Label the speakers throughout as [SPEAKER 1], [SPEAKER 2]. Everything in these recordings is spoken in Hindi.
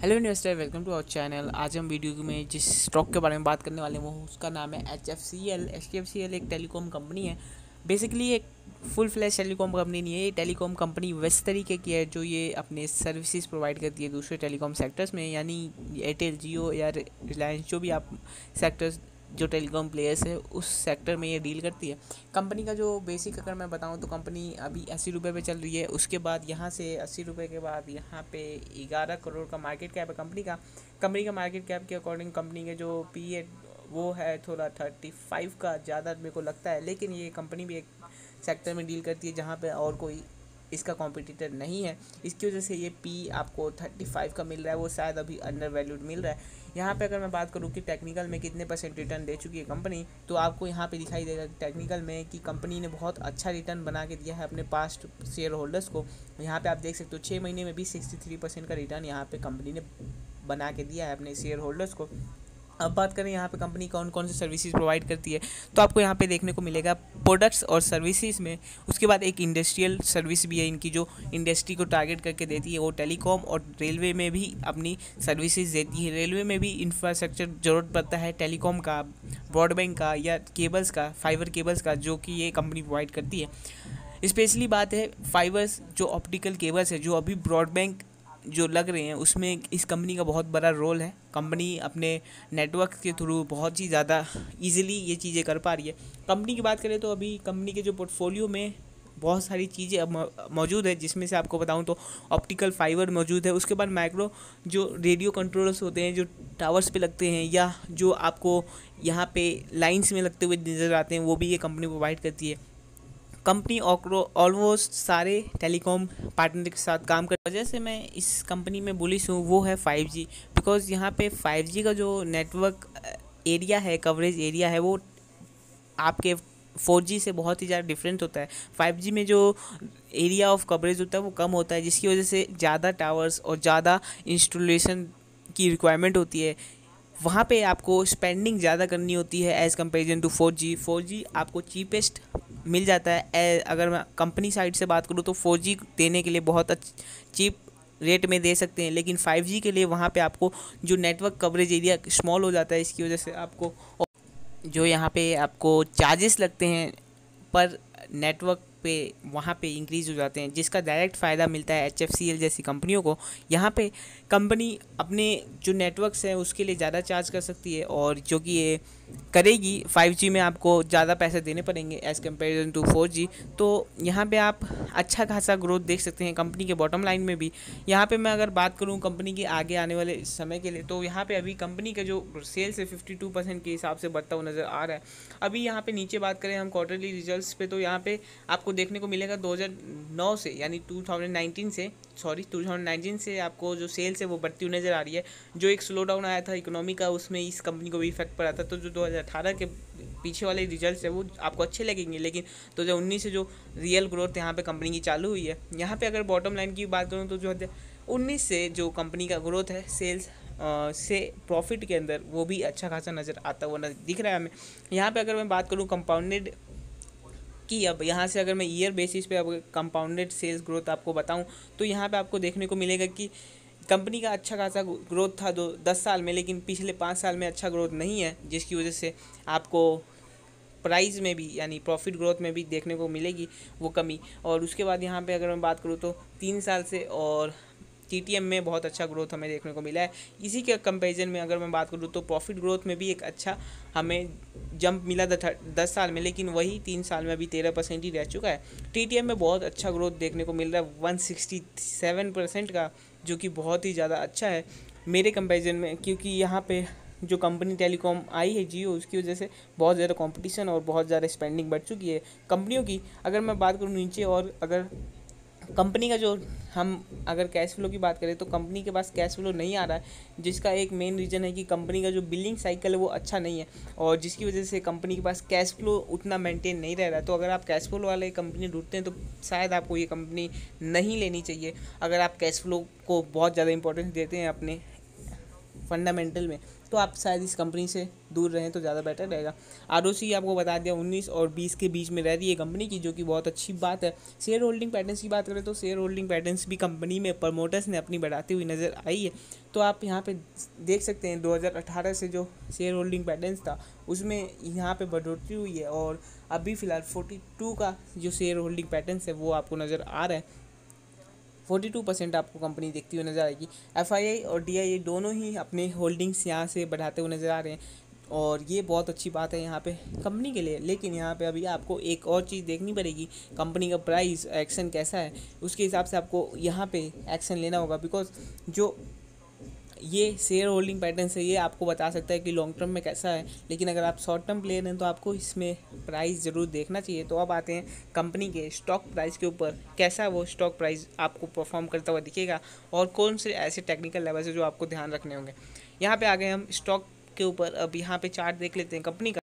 [SPEAKER 1] Hello investor, welcome to our channel. आज हम वीडियो में जिस स्टॉक के बारे में बात करने वाले हैं वो उसका नाम है HFCL। HFCL एक टेलीकॉम कंपनी है। बेसिकली एक फुल फ्लैश टेलीकॉम कंपनी नहीं है। ये टेलीकॉम कंपनी वैसे तरीके की है जो ये अपने सर्विसेज प्रोवाइड करती है दूसरे टेलीकॉम सेक्टर्स में, यानी एयरटेल, जियो या रिलायंस, जो भी आप सेक्टर्स जो टेलीकॉम प्लेयर्स है उस सेक्टर में ये डील करती है। कंपनी का जो बेसिक अगर मैं बताऊं तो कंपनी अभी 80 रुपये पे चल रही है। उसके बाद यहाँ से 80 रुपये के बाद यहाँ पे 11 करोड़ का मार्केट कैप है कंपनी का मार्केट कैप के अकॉर्डिंग कंपनी के जो पी है वो है थोड़ा 35 का ज़्यादा मेरे को लगता है। लेकिन ये कंपनी भी एक सेक्टर में डील करती है जहाँ पे और कोई इसका कॉम्पिटिटर नहीं है। इसकी वजह से ये पी आपको 35 का मिल रहा है, वो शायद अभी अंडर वैल्यूड मिल रहा है। यहाँ पे अगर मैं बात करूँ कि टेक्निकल में कितने परसेंट रिटर्न दे चुकी है कंपनी, तो आपको यहाँ पे दिखाई देगा टेक्निकल में कि कंपनी ने बहुत अच्छा रिटर्न बना के दिया है अपने पास्ट शेयर होल्डर्स को। यहाँ पे आप देख सकते हो 6 महीने में भी 63% का रिटर्न यहाँ पे कंपनी ने बना के दिया है अपने शेयर होल्डर्स को। अब बात करें यहाँ पे कंपनी कौन कौन सी सर्विसेज प्रोवाइड करती है, तो आपको यहाँ पे देखने को मिलेगा प्रोडक्ट्स और सर्विसेज में। उसके बाद एक इंडस्ट्रियल सर्विस भी है इनकी, जो इंडस्ट्री को टारगेट करके देती है। वो टेलीकॉम और रेलवे में भी अपनी सर्विसेज देती है। रेलवे में भी इंफ्रास्ट्रक्चर ज़रूरत पड़ता है टेलीकॉम का, ब्रॉडबैंड का या केबल्स का, फाइबर केबल्स का, जो कि ये कंपनी प्रोवाइड करती है। स्पेशली बात है फाइबर्स, जो ऑप्टिकल केबल्स है, जो अभी ब्रॉडबैंड जो लग रहे हैं उसमें इस कंपनी का बहुत बड़ा रोल है। कंपनी अपने नेटवर्क के थ्रू बहुत ही ज़्यादा इजीली ये चीज़ें कर पा रही है। कंपनी की बात करें तो अभी कंपनी के जो पोर्टफोलियो में बहुत सारी चीज़ें अब मौजूद है, जिसमें से आपको बताऊं तो ऑप्टिकल फाइबर मौजूद है। उसके बाद माइक्रो जो रेडियो कंट्रोलर्स होते हैं जो टावर्स पे लगते हैं या जो आपको यहाँ पे लाइंस में लगते हुए नज़र आते हैं, वो भी ये कंपनी प्रोवाइड करती है। कंपनी ऑलमोस्ट सारे टेलीकॉम पार्टनर के साथ काम कर वजह से मैं इस कंपनी में बुलिश हूँ वो है 5G। बिकॉज़ यहाँ पे 5G का जो नेटवर्क एरिया है, कवरेज एरिया है, वो आपके 4G से बहुत ही ज़्यादा डिफरेंट होता है। 5G में जो एरिया ऑफ कवरेज होता है वो कम होता है, जिसकी वजह से ज़्यादा टावर्स और ज़्यादा इंस्टॉलेशन की रिक्वायरमेंट होती है। वहाँ पे आपको स्पेंडिंग ज़्यादा करनी होती है as comparison to 4G। 4G आपको चीपेस्ट मिल जाता है। अगर मैं कंपनी साइड से बात करूँ तो 4G देने के लिए बहुत चीप रेट में दे सकते हैं, लेकिन 5G के लिए वहाँ पे आपको जो नेटवर्क कवरेज एरिया स्मॉल हो जाता है, इसकी वजह से आपको जो यहाँ पे आपको चार्जेस लगते हैं पर नेटवर्क पे वहाँ पे इंक्रीज़ हो जाते हैं, जिसका डायरेक्ट फ़ायदा मिलता है HFCL जैसी कंपनियों को। यहाँ पे कंपनी अपने जो नेटवर्क्स हैं उसके लिए ज़्यादा चार्ज कर सकती है, और जो कि ये करेगी 5G में आपको ज़्यादा पैसे देने पड़ेंगे एज़ कम्पेरिजन टू 4G। तो यहाँ पे आप अच्छा खासा ग्रोथ देख सकते हैं कंपनी के बॉटम लाइन में भी। यहाँ पे मैं अगर बात करूँ कंपनी के आगे आने वाले समय के लिए, तो यहाँ पे अभी कंपनी का जो सेल्स है 52% के हिसाब से बढ़ता हुआ नज़र आ रहा है। अभी यहाँ पे नीचे बात करें हम क्वार्टरली रिजल्ट्स पे, तो यहाँ पे आपको देखने को मिलेगा 2009 से, यानी 2019 से आपको जो सेल्स है वो बढ़ती हुई नज़र आ रही है। जो एक स्लो डाउन आया था इकोनॉमी का, उसमें इस कंपनी को भी इफेक्ट पड़ा था। तो जो 2018 के पीछे वाले रिजल्ट्स है वो आपको अच्छे लगेंगे, लेकिन 2019 से जो रियल ग्रोथ यहाँ पे कंपनी की चालू हुई है। यहाँ पे अगर बॉटम लाइन की बात करूँ तो 2019 से जो कंपनी का ग्रोथ है सेल्स से प्रॉफिट के अंदर, वो भी अच्छा खासा नज़र आता हुआ दिख रहा है हमें। यहाँ पे अगर मैं बात करूँ कंपाउंडेड की, अब यहाँ से अगर मैं ईयर बेसिस पे अब कंपाउंडेड सेल्स ग्रोथ आपको बताऊँ, तो यहाँ पे आपको देखने को मिलेगा कि कंपनी का अच्छा खासा ग्रोथ था 10 साल में, लेकिन पिछले 5 साल में अच्छा ग्रोथ नहीं है, जिसकी वजह से आपको प्राइस में भी यानी प्रॉफिट ग्रोथ में भी देखने को मिलेगी वो कमी। और उसके बाद यहाँ पे अगर मैं बात करूँ तो 3 साल से और TTM में बहुत अच्छा ग्रोथ हमें देखने को मिला है। इसी के कंपैरिजन में अगर मैं बात करूँ तो प्रॉफिट ग्रोथ में भी एक अच्छा हमें जंप मिला था 10 साल में, लेकिन वही 3 साल में अभी 13% ही रह चुका है। TTM में बहुत अच्छा ग्रोथ देखने को मिल रहा है 167% का, जो कि बहुत ही ज़्यादा अच्छा है मेरे कंपैरिजन में, क्योंकि यहाँ पे जो कंपनी टेलीकॉम आई है जियो, उसकी वजह से बहुत ज़्यादा कंपटीशन और बहुत ज़्यादा स्पेंडिंग बढ़ चुकी है कंपनियों की। अगर मैं बात करूँ नीचे, और अगर कंपनी का जो हम अगर कैश फ्लो की बात करें तो कंपनी के पास कैश फ्लो नहीं आ रहा है, जिसका एक मेन रीज़न है कि कंपनी का जो बिलिंग साइकिल है वो अच्छा नहीं है, और जिसकी वजह से कंपनी के पास कैश फ्लो उतना मेंटेन नहीं रह रहा है। तो अगर आप कैश फ्लो वाले कंपनी ढूंढते हैं तो शायद आपको ये कंपनी नहीं लेनी चाहिए। अगर आप कैश फ्लो को बहुत ज़्यादा इंपॉर्टेंस देते हैं अपने फंडामेंटल में, तो आप शायद इस कंपनी से दूर रहें तो ज़्यादा बेटर रहेगा। ROC आपको बता दिया 19 और 20 के बीच में रह रही है कंपनी की, जो कि बहुत अच्छी बात है। शेयर होल्डिंग पैटर्न्स की बात करें तो शेयर होल्डिंग पैटर्न्स भी कंपनी में प्रमोटर्स ने अपनी बढ़ाती हुई नज़र आई है। तो आप यहाँ पे देख सकते हैं 2018 से जो शेयर होल्डिंग पैटर्न्स था उसमें यहाँ पे बढ़ोतरी हुई है, और अभी फ़िलहाल 42 का जो शेयर होल्डिंग पैटर्न्स है वो आपको नज़र आ रहा है। 42% आपको कंपनी देखती हुई नज़र आएगी। FII और DII दोनों ही अपने होल्डिंग्स यहाँ से बढ़ाते हुए नज़र आ रहे हैं, और ये बहुत अच्छी बात है यहाँ पे कंपनी के लिए। लेकिन यहाँ पे अभी आपको एक और चीज़ देखनी पड़ेगी, कंपनी का प्राइस एक्शन कैसा है, उसके हिसाब से आपको यहाँ पे एक्शन लेना होगा। बिकॉज जो ये शेयर होल्डिंग पैटर्न है ये आपको बता सकता है कि लॉन्ग टर्म में कैसा है, लेकिन अगर आप शॉर्ट टर्म प्लेयर हैं तो आपको इसमें प्राइस ज़रूर देखना चाहिए। तो अब आते हैं कंपनी के स्टॉक प्राइस के ऊपर, कैसा वो स्टॉक प्राइस आपको परफॉर्म करता हुआ दिखेगा और कौन से ऐसे टेक्निकल लेवल्स है जो आपको ध्यान रखने होंगे। यहाँ पे आ गए हम स्टॉक के ऊपर। अब यहाँ पे चार्ट देख लेते हैं कंपनी का।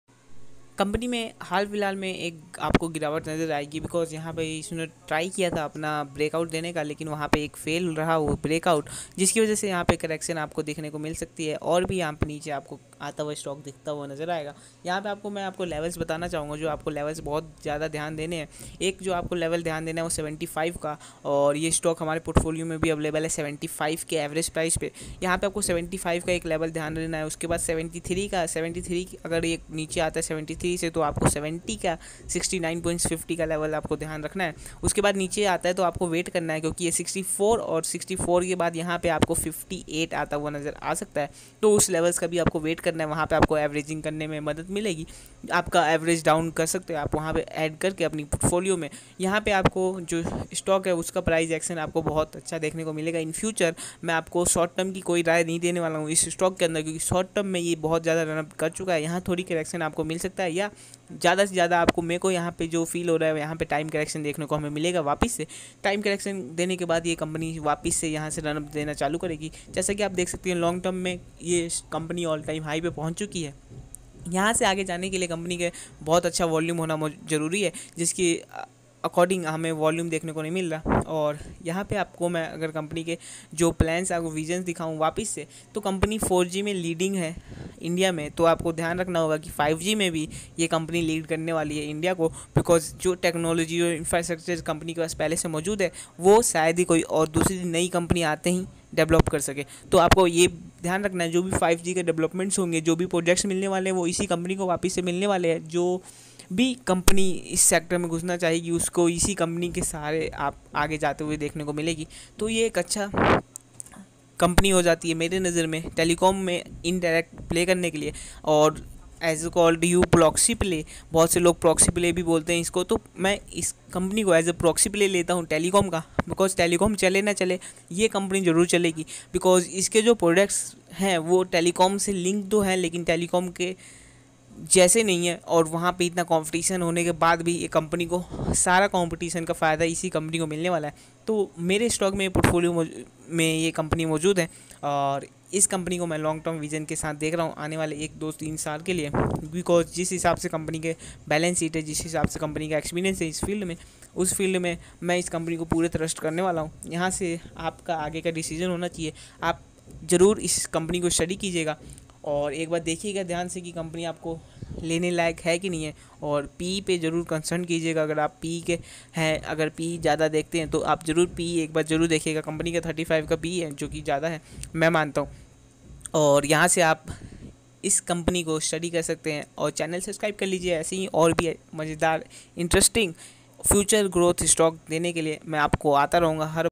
[SPEAKER 1] कंपनी में हाल फिलहाल में एक आपको गिरावट नज़र आएगी, बिकॉज यहाँ पे इसने ट्राई किया था अपना ब्रेकआउट देने का, लेकिन वहाँ पे एक फेल रहा वो ब्रेकआउट, जिसकी वजह से यहाँ पे करेक्शन आपको देखने को मिल सकती है, और भी यहाँ पे नीचे आपको आता हुआ स्टॉक दिखता हुआ नज़र आएगा। यहाँ पे मैं आपको लेवल्स बताना चाहूँगा, जो आपको लेवल्स बहुत ज़्यादा ध्यान देने हैं। एक जो आपको लेवल ध्यान देना है वो 75 का, और ये स्टॉक हमारे पोर्टफोलियो में भी अवेलेबल है 75 के एवरेज प्राइस पे। यहाँ पे आपको 75 का एक लेवल ध्यान देना है। उसके बाद 73 का, 73 अगर ये नीचे आता है 73 से तो आपको 70 का 69.50 का लेवल आपको ध्यान रखना है। उसके बाद नीचे आता है तो आपको वेट करना है, क्योंकि ये 64 और 64 के बाद यहाँ पे आपको 58 आता हुआ नज़र आ सकता है। तो उस लेवल्स का भी आपको वेट करना है, वहाँ पे आपको एवरेजिंग करने में मदद मिलेगी। आपका एवरेज डाउन कर सकते हो आप वहाँ पे ऐड करके अपनी पोर्टफोलियो में। यहाँ पे आपको जो स्टॉक है उसका प्राइस एक्शन आपको बहुत अच्छा देखने को मिलेगा इन फ्यूचर। मैं आपको शॉर्ट टर्म की कोई राय नहीं देने वाला हूँ इस स्टॉक के अंदर, क्योंकि शॉर्ट टर्म में ये बहुत ज़्यादा रनअप कर चुका है। यहाँ थोड़ी करेक्शन आपको मिल सकता है, या ज़्यादा से ज़्यादा आपको, मेरे को यहाँ पे जो फील हो रहा है यहाँ पे टाइम करेक्शन देखने को हमें मिलेगा वापस से। टाइम करेक्शन देने के बाद ये कंपनी वापस से यहाँ से रनअप देना चालू करेगी। जैसा कि आप देख सकते हैं लॉन्ग टर्म में ये कंपनी ऑल टाइम हाई पे पहुँच चुकी है। यहाँ से आगे जाने के लिए कंपनी के बहुत अच्छा वॉल्यूम होना ज़रूरी है, जिसकी अकॉर्डिंग हमें वॉल्यूम देखने को नहीं मिल रहा। और यहाँ पे आपको मैं अगर कंपनी के जो प्लान्स आपको विजन्स दिखाऊँ वापस से, तो कंपनी 4G में लीडिंग है इंडिया में। तो आपको ध्यान रखना होगा कि 5G में भी ये कंपनी लीड करने वाली है इंडिया को, बिकॉज जो टेक्नोलॉजी और इंफ्रास्ट्रक्चर कंपनी के पास पहले से मौजूद है वो शायद ही कोई और दूसरी नई कंपनी आते ही डेवलप कर सके। तो आपको ये ध्यान रखना है जो भी 5G के डेवलपमेंट्स होंगे, जो भी प्रोजेक्ट्स मिलने वाले हैं वो इसी कंपनी को वापस से मिलने वाले हैं। जो भी कंपनी इस सेक्टर में घुसना चाहेगी उसको इसी कंपनी के सहारे आप आगे जाते हुए देखने को मिलेगी। तो ये एक अच्छा कंपनी हो जाती है मेरे नज़र में टेलीकॉम में इनडायरेक्ट प्ले करने के लिए। और as called you proxy play, बहुत से लोग प्रॉक्सी प्ले भी बोलते हैं इसको, तो मैं इस कंपनी को एज ए प्रॉक्सी प्ले लेता हूँ टेलीकॉम का। बिकॉज टेलीकॉम चले ना चले ये कंपनी ज़रूर चलेगी, बिकॉज इसके जो प्रोडक्ट्स हैं वो टेलीकॉम से लिंक तो हैं लेकिन टेलीकॉम के जैसे नहीं है। और वहाँ पे इतना कंपटीशन होने के बाद भी ये कंपनी को सारा कंपटीशन का फ़ायदा इसी कंपनी को मिलने वाला है। तो मेरे स्टॉक में पोर्टफोलियो में ये कंपनी मौजूद है, और इस कंपनी को मैं लॉन्ग टर्म विजन के साथ देख रहा हूँ आने वाले 1-2-3 साल के लिए। बिकॉज जिस हिसाब से कंपनी के बैलेंस शीट है, जिस हिसाब से कंपनी का एक्सपीरियंस है इस फील्ड में, उस फील्ड में मैं इस कंपनी को पूरे ट्रस्ट करने वाला हूँ। यहाँ से आपका आगे का डिसीजन होना चाहिए। आप ज़रूर इस कंपनी को स्टडी कीजिएगा और एक बार देखिएगा ध्यान से कि कंपनी आपको लेने लायक है कि नहीं है। और पी पे ज़रूर कंसर्न कीजिएगा। अगर आप पी के हैं, अगर पी ज़्यादा देखते हैं तो आप ज़रूर पी एक बार ज़रूर देखिएगा। कंपनी का 35 का पी है जो कि ज़्यादा है मैं मानता हूँ। और यहाँ से आप इस कंपनी को स्टडी कर सकते हैं और चैनल सब्सक्राइब कर लीजिए। ऐसे ही और भी मज़ेदार इंटरेस्टिंग फ्यूचर ग्रोथ स्टॉक देने के लिए मैं आपको आता रहूँगा हर